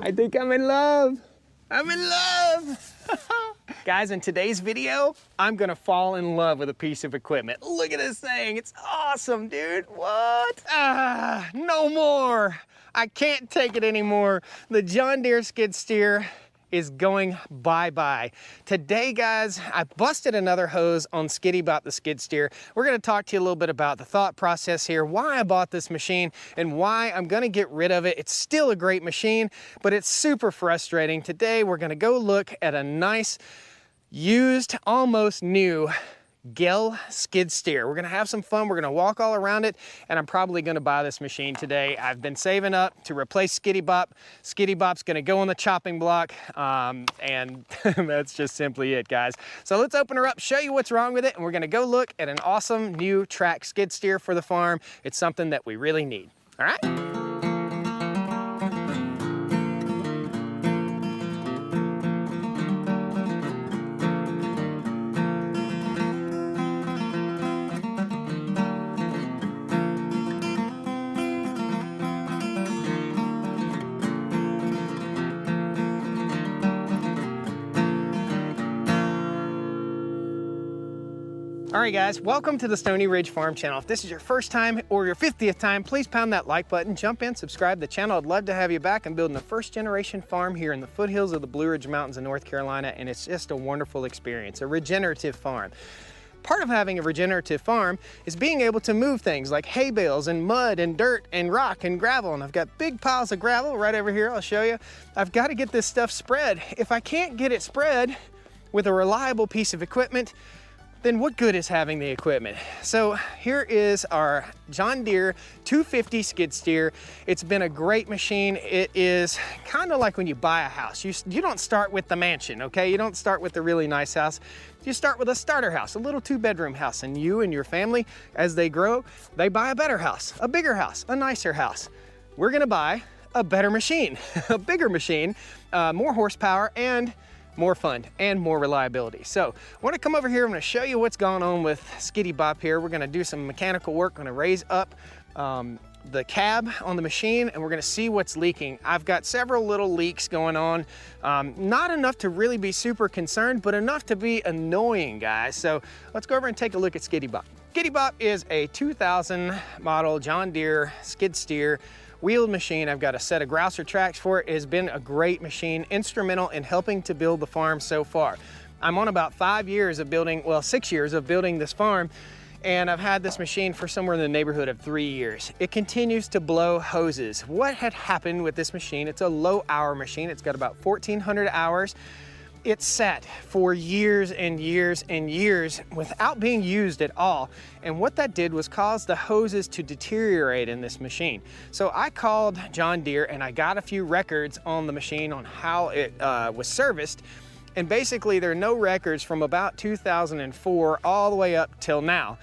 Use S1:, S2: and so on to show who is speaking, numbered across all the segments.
S1: I think I'm in love. I'm in love. Guys, in today's video, I'm gonna fall in love with a piece of equipment. Look at this thing, it's awesome, dude. What? No more. I can't take it anymore. The John Deere skid steer is going bye-bye. Today, guys, I busted another hose on Skiddy Bop the skid steer. We're gonna talk to you a little bit about the thought process here, why I bought this machine, and why I'm gonna get rid of it. It's still a great machine, but it's super frustrating. Today, we're gonna go look at a nice, used, almost new GILL skid steer. We're gonna have some fun. We're gonna walk all around it, and I'm probably gonna buy this machine today. I've been saving up to replace Skiddy Bop. Skiddy Bop's gonna go on the chopping block, and that's just simply it, guys. So let's open her up, show you what's wrong with it, and we're gonna go look at an awesome new track skid steer for the farm. It's something that we really need. All right? All right, guys, welcome to the Stoney Ridge Farm channel. If this is your first time or your 50th time, please pound that like button, jump in, subscribe to the channel. I'd love to have you back. I'm building a first generation farm here in the foothills of the Blue Ridge Mountains in North Carolina, and it's just a wonderful experience, a regenerative farm. Part of having a regenerative farm is being able to move things like hay bales and mud and dirt and rock and gravel. And I've got big piles of gravel right over here, I'll show you. I've got to get this stuff spread. If I can't get it spread with a reliable piece of equipment, then what good is having the equipment? So here is our John Deere 250 skid steer. It's been a great machine. It is kind of like when you buy a house. You don't start with the mansion, okay? You don't start with the really nice house. You start with a starter house, a little 2-bedroom house, and you and your family, as they grow, they buy a better house, a bigger house, a nicer house. We're gonna buy a better machine, a bigger machine, more horsepower, and more fun and more reliability. So I want to come over here. I'm going to show you what's going on with Skiddy Bop here. We're going to do some mechanical work. Going to raise up the cab on the machine, and we're going to see what's leaking. I've got several little leaks going on. Not enough to really be super concerned, but enough to be annoying, guys. So let's go over and take a look at Skiddy Bop. Skiddy Bop is a 2000 model John Deere skid steer wheeled machine. I've got a set of grouser tracks for it. It has been a great machine, instrumental in helping to build the farm so far. I'm on about 5 years of building, well, 6 years of building this farm, and I've had this machine for somewhere in the neighborhood of 3 years. It continues to blow hoses. What had happened with this machine? It's a low hour machine. It's got about 1,400 hours. It sat for years and years and years without being used at all. And what that did was cause the hoses to deteriorate in this machine. So I called John Deere and I got a few records on the machine on how it was serviced. And basically there are no records from about 2004 all the way up till now,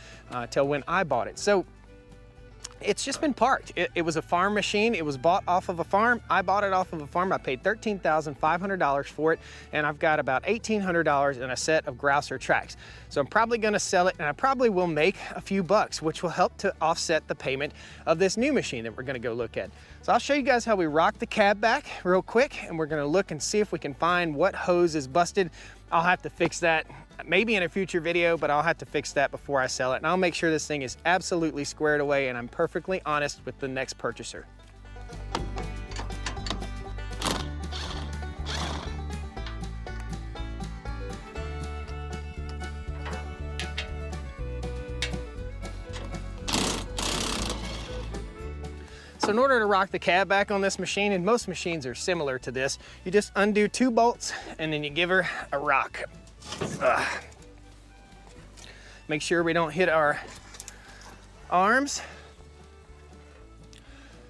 S1: till when I bought it. So it's just been parked. It was a farm machine. It was bought off of a farm. I bought it off of a farm. I paid $13,500 for it, and I've got about $1,800 in a set of grouser tracks. So I'm probably gonna sell it, and I probably will make a few bucks, which will help to offset the payment of this new machine that we're gonna go look at. So I'll show you guys how we rock the cab back real quick, and we're gonna look and see if we can find what hose is busted. I'll have to fix that maybe in a future video, but I'll have to fix that before I sell it. And I'll make sure this thing is absolutely squared away and I'm perfectly honest with the next purchaser. So in order to rock the cab back on this machine, and most machines are similar to this, you just undo 2 bolts and then you give her a rock. Make sure we don't hit our arms.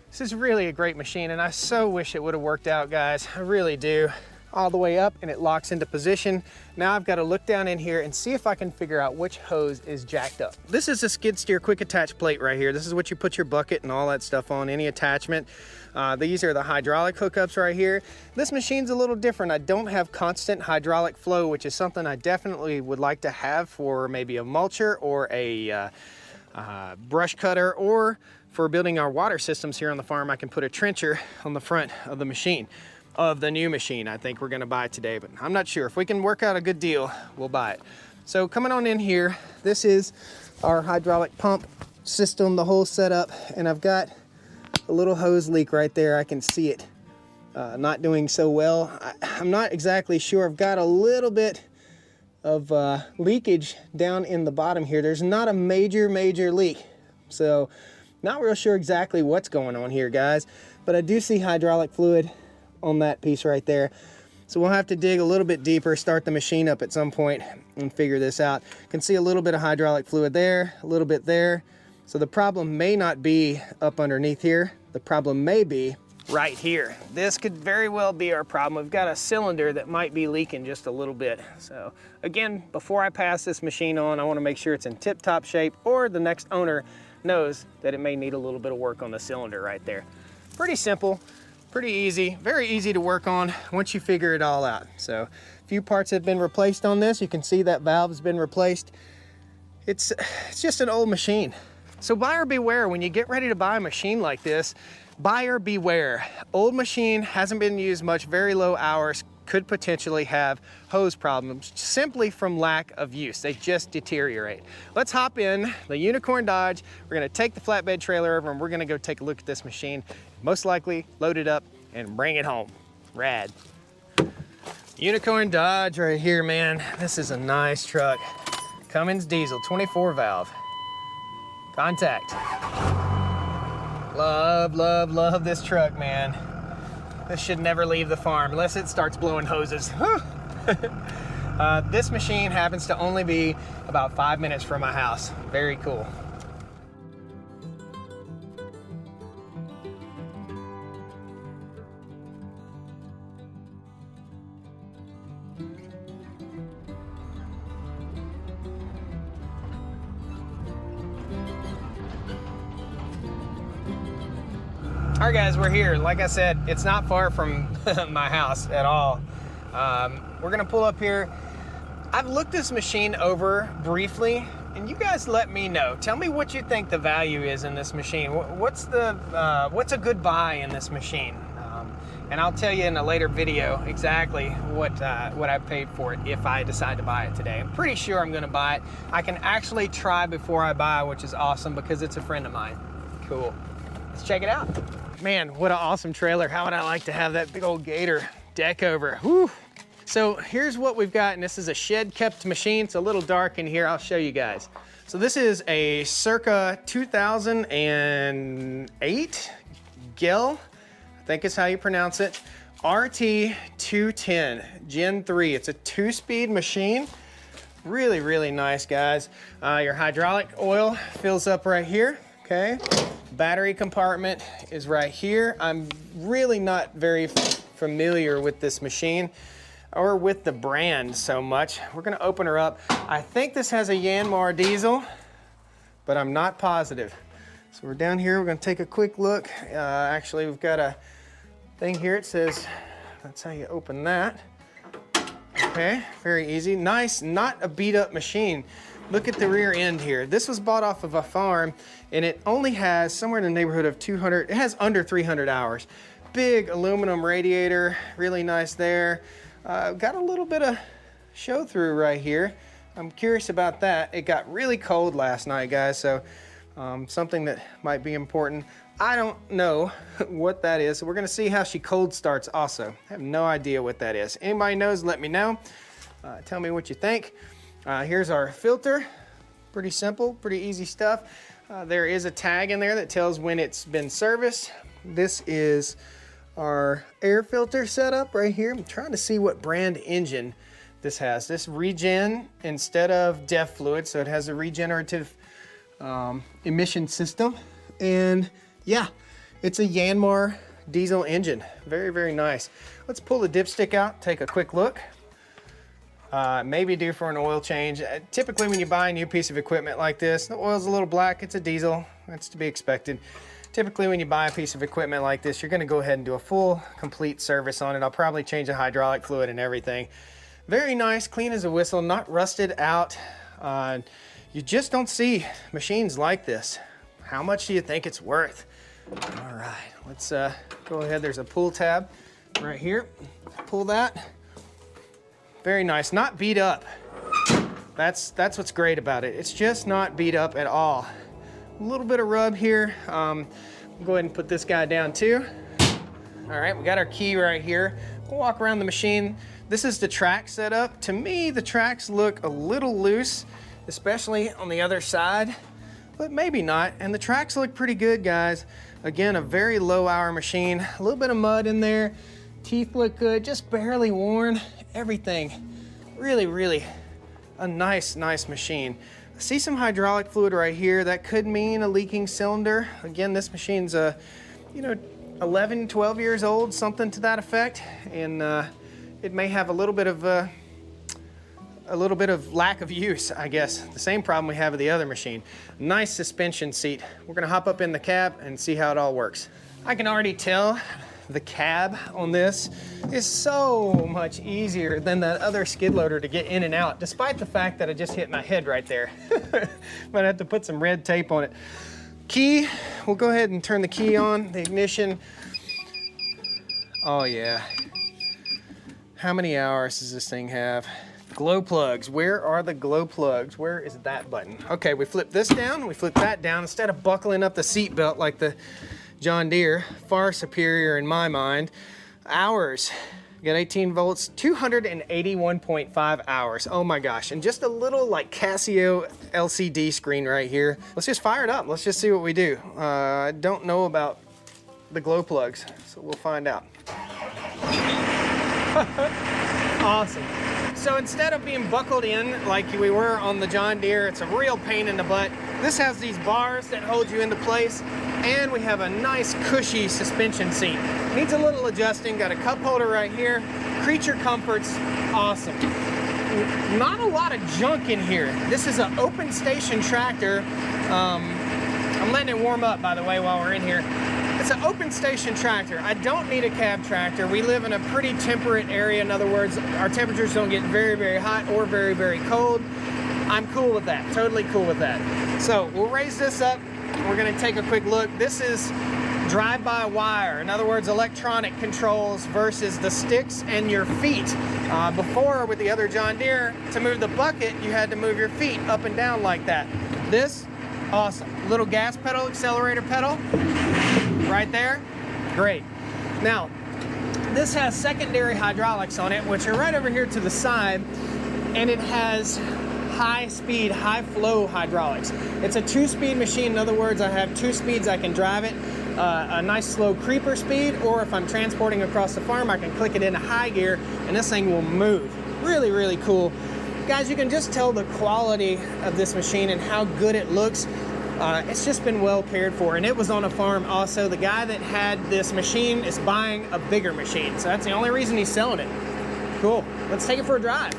S1: This is really a great machine, and I so wish it would have worked out, guys. I really do. All the way up, and it locks into position. Now I've got to look down in here and see if I can figure out which hose is jacked up. This is a skid steer quick attach plate right here. This is what you put your bucket and all that stuff on, any attachment. These are the hydraulic hookups right here. This machine's a little different. I don't have constant hydraulic flow, which is something I definitely would like to have for maybe a mulcher or a brush cutter, or for building our water systems here on the farm. I can put a trencher on the front of the machine. of the new machine I think we're gonna buy today, but I'm not sure. If we can work out a good deal, we'll buy it. So coming on in here, this is our hydraulic pump system, the whole setup, and I've got a little hose leak right there. I can see it not doing so well. I'm not exactly sure. I've got a little bit of leakage down in the bottom here. There's not a major leak, so not real sure exactly what's going on here, guys, but I do see hydraulic fluid on that piece right there. So we'll have to dig a little bit deeper, start the machine up at some point and figure this out. You can see a little bit of hydraulic fluid there, a little bit there. So the problem may not be up underneath here. The problem may be right here. This could very well be our problem. We've got a cylinder that might be leaking just a little bit. So again, before I pass this machine on, I want to make sure it's in tip-top shape, or the next owner knows that it may need a little bit of work on the cylinder right there. Pretty simple, pretty easy, very easy to work on once you figure it all out. So a few parts have been replaced on this. You can see that valve has been replaced. It's just an old machine. So buyer beware when you get ready to buy a machine like this. Buyer beware. Old machine, hasn't been used much, very low hours, could potentially have hose problems simply from lack of use. They just deteriorate. Let's hop in the Unicorn Dodge. We're gonna take the flatbed trailer over and we're gonna go take a look at this machine. Most likely load it up and bring it home. Rad. Unicorn Dodge right here, man. This is a nice truck. Cummins diesel, 24 valve. Contact. Love this truck, man. This should never leave the farm unless it starts blowing hoses. This machine happens to only be about 5 minutes from my house. Very cool. All right, guys, we're here. Like I said, it's not far from my house at all. We're gonna pull up here. I've looked this machine over briefly, and you guys let me know. Tell me what you think the value is in this machine. What's a good buy in this machine? And I'll tell you in a later video exactly what I paid for it if I decide to buy it today. I'm pretty sure I'm gonna buy it. I can actually try before I buy, which is awesome because it's a friend of mine. Cool. Let's check it out. Man, what an awesome trailer. How would I like to have that big old Gator deck over? Whew. So here's what we've got, and this is a shed kept machine. It's a little dark in here. I'll show you guys. So this is a circa 2008 GILL, I think is how you pronounce it, RT210 Gen 3. It's a 2-speed machine. Really nice, guys. Your hydraulic oil fills up right here, okay? Battery compartment is right here. I'm really not very familiar with this machine or with the brand so much. We're gonna open her up. I think this has a Yanmar diesel, but I'm not positive. So we're down here, we're gonna take a quick look. Actually, we've got a thing here. It says, that's how you open that. Okay, very easy. Nice, not a beat up machine. Look at the rear end here. This was bought off of a farm, and it only has somewhere in the neighborhood of 200, it has under 300 hours. Big aluminum radiator, really nice there. Got a little bit of show through right here. I'm curious about that. It got really cold last night, guys, so something that might be important. I don't know what that is, so we're gonna see how she cold starts also. I have no idea what that is. Anybody knows, let me know. Tell me what you think. Here's our filter. Pretty simple, pretty easy stuff. There is a tag in there that tells when it's been serviced. This is our air filter setup right here. I'm trying to see what brand engine this has. This regen instead of DEF fluid, so it has a regenerative emission system. And yeah, it's a Yanmar diesel engine. Very nice. Let's pull the dipstick out, take a quick look. Maybe due for an oil change. Typically when you buy a new piece of equipment like this, the oil's a little black, it's a diesel, that's to be expected. Typically when you buy a piece of equipment like this, you're gonna go ahead and do a full, complete service on it. I'll probably change the hydraulic fluid and everything. Very nice, clean as a whistle, not rusted out. You just don't see machines like this. How much do you think it's worth? All right, let's go ahead. There's a pull tab right here. Pull that. Very nice, not beat up. That's what's great about it. It's just not beat up at all. A little bit of rub here. We'll go ahead and put this guy down too. All right, we got our key right here. We'll walk around the machine. This is the track setup. To me, the tracks look a little loose, especially on the other side, but maybe not. And the tracks look pretty good, guys. Again, a very low hour machine. A little bit of mud in there. Teeth look good, just barely worn. Everything, really a nice machine. I see some hydraulic fluid right here. That could mean a leaking cylinder. Again, this machine's 11, 12 years old, something to that effect. And it may have a little bit of lack of use, I guess. The same problem we have with the other machine. Nice suspension seat. We're gonna hop up in the cab and see how it all works. I can already tell the cab on this is so much easier than that other skid loader to get in and out, despite the fact that I just hit my head right there. Might have to put some red tape on it. Key, we'll go ahead and turn the key on, the ignition. Oh yeah. How many hours does this thing have? Glow plugs, where are the glow plugs? Where is that button? Okay, we flip this down, we flip that down. Instead of buckling up the seat belt like the John Deere, far superior in my mind. Hours, we got 18 volts, 281.5 hours. Oh my gosh, and just a little like Casio LCD screen right here. Let's just fire it up. Let's just see what we do. I don't know about the glow plugs, so we'll find out. Awesome. So instead of being buckled in like we were on the John Deere, it's a real pain in the butt. This has these bars that hold you into place, and we have a nice cushy suspension seat. Needs a little adjusting, got a cup holder right here. Creature comforts, awesome. Not a lot of junk in here. This is an open station tractor. I'm letting it warm up, by the way, while we're in here. It's an open station tractor. I don't need a cab tractor. We live in a pretty temperate area. In other words, our temperatures don't get very hot or very cold. I'm cool with that, totally cool with that. So we'll raise this up. We're gonna take a quick look. This is drive-by-wire. In other words, electronic controls versus the sticks and your feet. Before, with the other John Deere, to move the bucket, you had to move your feet up and down like that. This, awesome. Little gas pedal, accelerator pedal, right there, great. Now, this has secondary hydraulics on it, which are right over here to the side, and it has high speed, high flow hydraulics. It's a 2-speed machine. In other words, I have 2 speeds I can drive it. A nice slow creeper speed, or if I'm transporting across the farm, I can click it into high gear and this thing will move. Really cool. Guys, you can just tell the quality of this machine and how good it looks. It's just been well cared for, and it was on a farm also. The guy that had this machine is buying a bigger machine, so that's the only reason he's selling it. Cool, let's take it for a drive.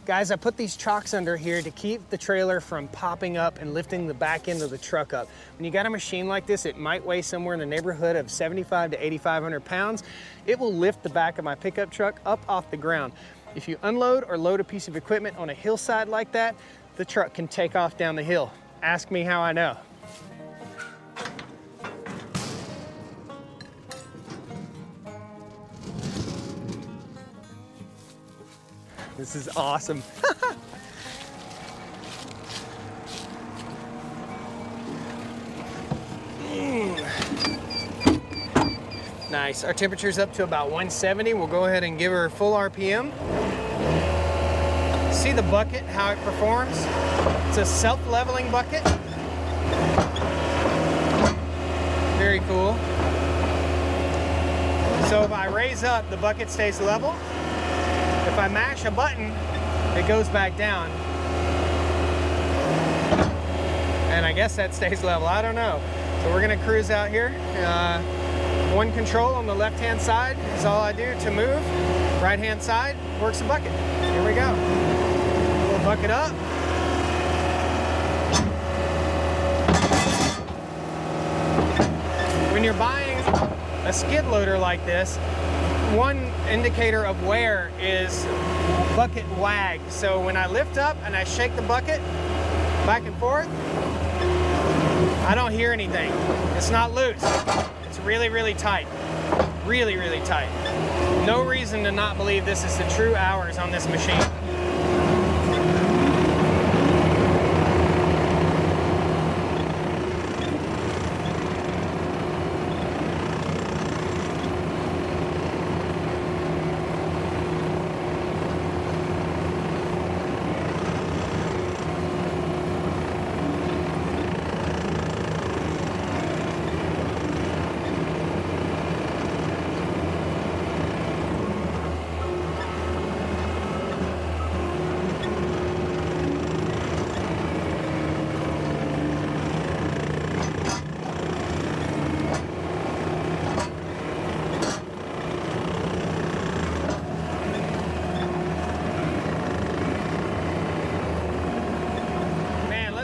S1: Guys, I put these chocks under here to keep the trailer from popping up and lifting the back end of the truck up. When you got a machine like this, it might weigh somewhere in the neighborhood of 7,500 to 8,500 pounds. It will lift the back of my pickup truck up off the ground. If you unload or load a piece of equipment on a hillside like that, the truck can take off down the hill. Ask me how I know. This is awesome. Nice. Our temperature's up to about 170. We'll go ahead and give her full RPM. See the bucket, how it performs? It's a self-leveling bucket. Very cool. So if I raise up, the bucket stays level. If I mash a button, it goes back down. And I guess that stays level, I don't know. So we're gonna cruise out here. One control on the left-hand side is all I do to move. Right-hand side works the bucket. Here we go. We'll bucket up. When you're buying a skid loader like this, one indicator of wear is bucket wag. So when I lift up and I shake the bucket back and forth, I don't hear anything. It's not loose. It's really, really tight. Really, really tight. No reason to not believe this is the true hours on this machine.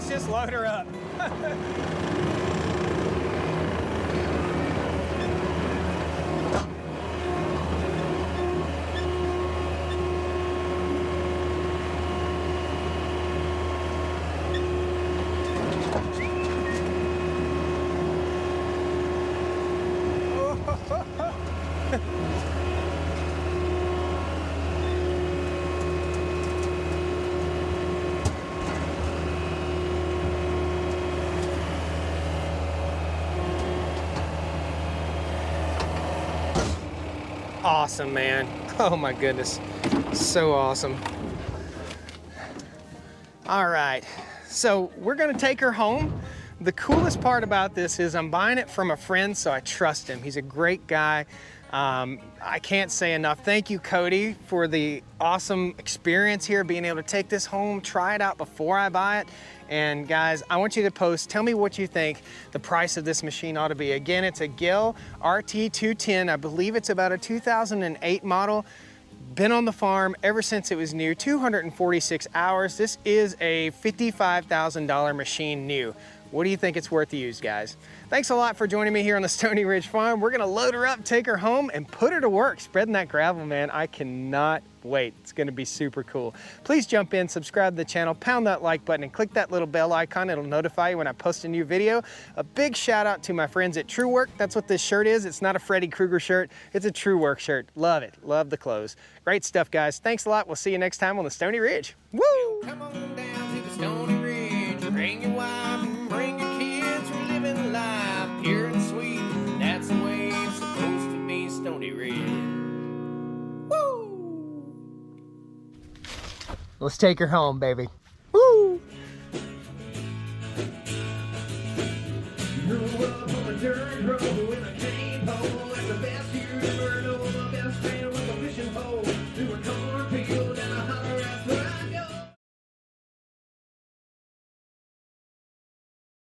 S1: Just load her up. Awesome, man. Oh my goodness, so awesome. All right, so we're gonna take her home. The coolest part about this is I'm buying it from a friend, so I trust him. He's a great guy. I can't say enough. Thank you, Cody, for the awesome experience here, being able to take this home, try it out before I buy it. And guys, I want you to post, tell me what you think the price of this machine ought to be. Again, it's a GILL RT210. I believe it's about a 2008 model. Been on the farm ever since it was new, 246 hours. This is a $55,000 machine new. What do you think it's worth to use, guys? Thanks a lot for joining me here on the Stoney Ridge Farm. We're gonna load her up, take her home, and put her to work spreading that gravel, man. I cannot wait. It's gonna be super cool. Please jump in, subscribe to the channel, pound that like button, and click that little bell icon. It'll notify you when I post a new video. A big shout out to my friends at TrueWork. That's what this shirt is. It's not a Freddy Krueger shirt. It's a TrueWork shirt. Love it. Love the clothes. Great stuff, guys. Thanks a lot. We'll see you next time on the Stoney Ridge. Woo! Come on down to the Stoney Ridge. Bring your wife and bring your kids. We're living life pure and sweet. That's the way it's supposed to be, Stoney Ridge. Woo! Let's take her home, baby.